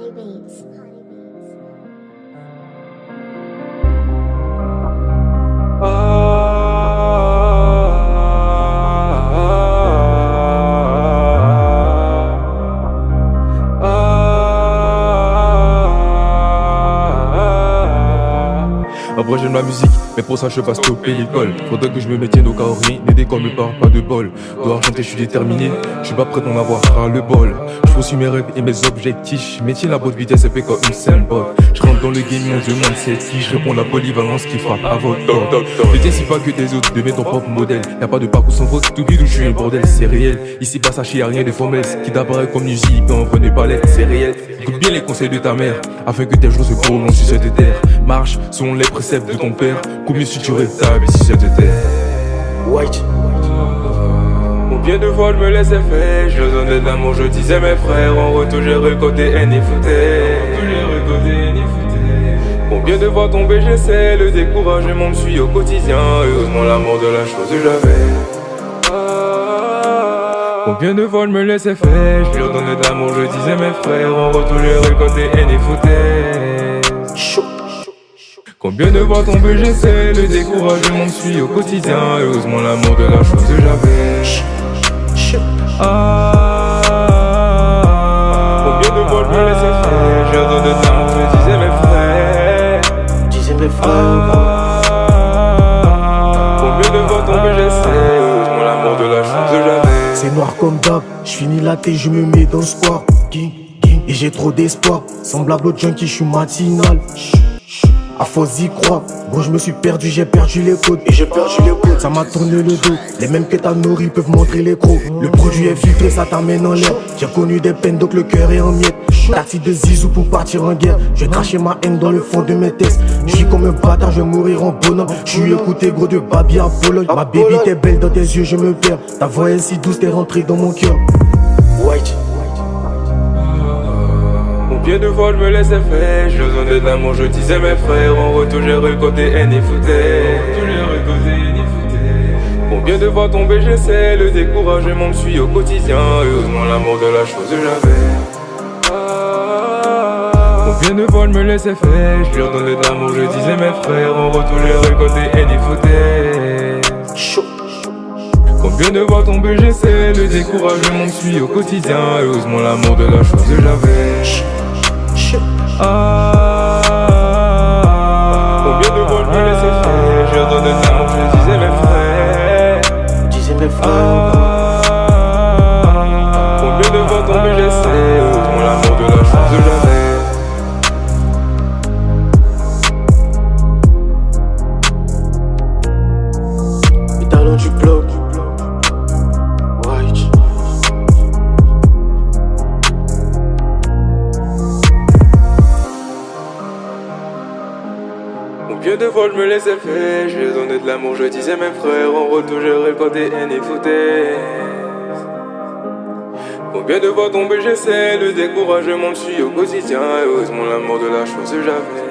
Honey Beats. En vrai j'aime la musique, mais pour ça je pas stopper l'école. Faudrait que je me maintienne au cas où rien n'est d'école, me parle pas de bol. Dois chanter, je suis déterminé, je suis pas prêt d'en avoir ras le bol. Je poursuis mes rêves et mes objectifs, métier la bonne vitesse épais comme une symbole. Je rentre dans le game, mon jeu demande c'est si je réponds la polyvalence qui frappe à votre toc. Ne décide pas que tes autres, deviens ton propre modèle. Y'a pas de parcours sans faute, tout vide où je suis un bordel, c'est réel. Ici pas sachez y'a rien de formel, ce qui t'apparaît comme musique, mais en vrai n'est pas l'être, c'est réel. Écoute bien les conseils de ta mère, afin que tes jours se prolongent sur cette terre. Marche selon les préceptes de ton père, combien structuré ta vie si cette terre. White. Combien de fois je me laissais faire, je donnais de l'amour, je disais mes frères, en retour j'ai récolté haine et foutais. Combien de fois tombé j'essaie, le découragement me suit au quotidien, heureusement l'amour de la chose j'avais. Combien de fois je me laissais faire, je leur donnais de l'amour, je disais mes frères, en retour j'ai récolté haine et foutais. Chaud. Combien de fois tombé j'essaie, le découragement me suit au quotidien, heureusement l'amour de la chose j'avais. Combien de fois je me laissais faire, je leur donnais de l'amour, je disais mes frères. Combien de fois tombé j'essaie, heureusement l'amour de la chose j'avais. C'est noir comme d'hab, j'finis la tête, je me mets dans le square. Et j'ai trop d'espoir, semblable au junkie, j'suis matinal. À force d'y croire, gros je me suis perdu, j'ai perdu les codes. Et j'ai perdu les codes, ça m'a tourné le dos. Les mêmes que t'as nourri peuvent montrer les crocs. Le produit est filtré, ça t'amène en l'air. J'ai connu des peines donc le cœur est en miettes. Taxi de Zizou pour partir en guerre. Je vais cracher ma haine dans le fond de mes textes. Je suis comme un bâtard, je vais mourir en bonhomme. Je suis écouté gros de Babi à Pologne. Ma baby t'es belle dans tes yeux, je me perds. Ta voix est si douce, t'es rentrée dans mon cœur. White. Combien de fois je me laissais faire, je donnais de l'amour, je disais mes frères, en retour j'ai récolté haine et foutais. Combien de fois tombé j'essaie, le découragement me suit au quotidien, heureusement l'amour de la chose j'avais. Combien de fois je me laissais faire, je leur donnais de l'amour, je disais mes frères, en retour j'ai récolté haine et foutais. Chaud. Combien de fois tombé j'essaie, le découragement me suit au quotidien, heureusement l'amour de la chose j'avais. Combien de fois je me laissais faire, je leur donnais de l'amour, je disais mes frères. Combien de fois tombé j'essaie, heureusement l'amour de la chose j'avais. Les talons du bloc. White. Combien de fois je me laissais faire, je leur donnais de l'amour, je disais mes frères, en retour j'ai récolté haine et foutaise. Combien de fois tombé j'essaie, le découragement me suit au quotidien, heureusement l'amour de la chose j'avais.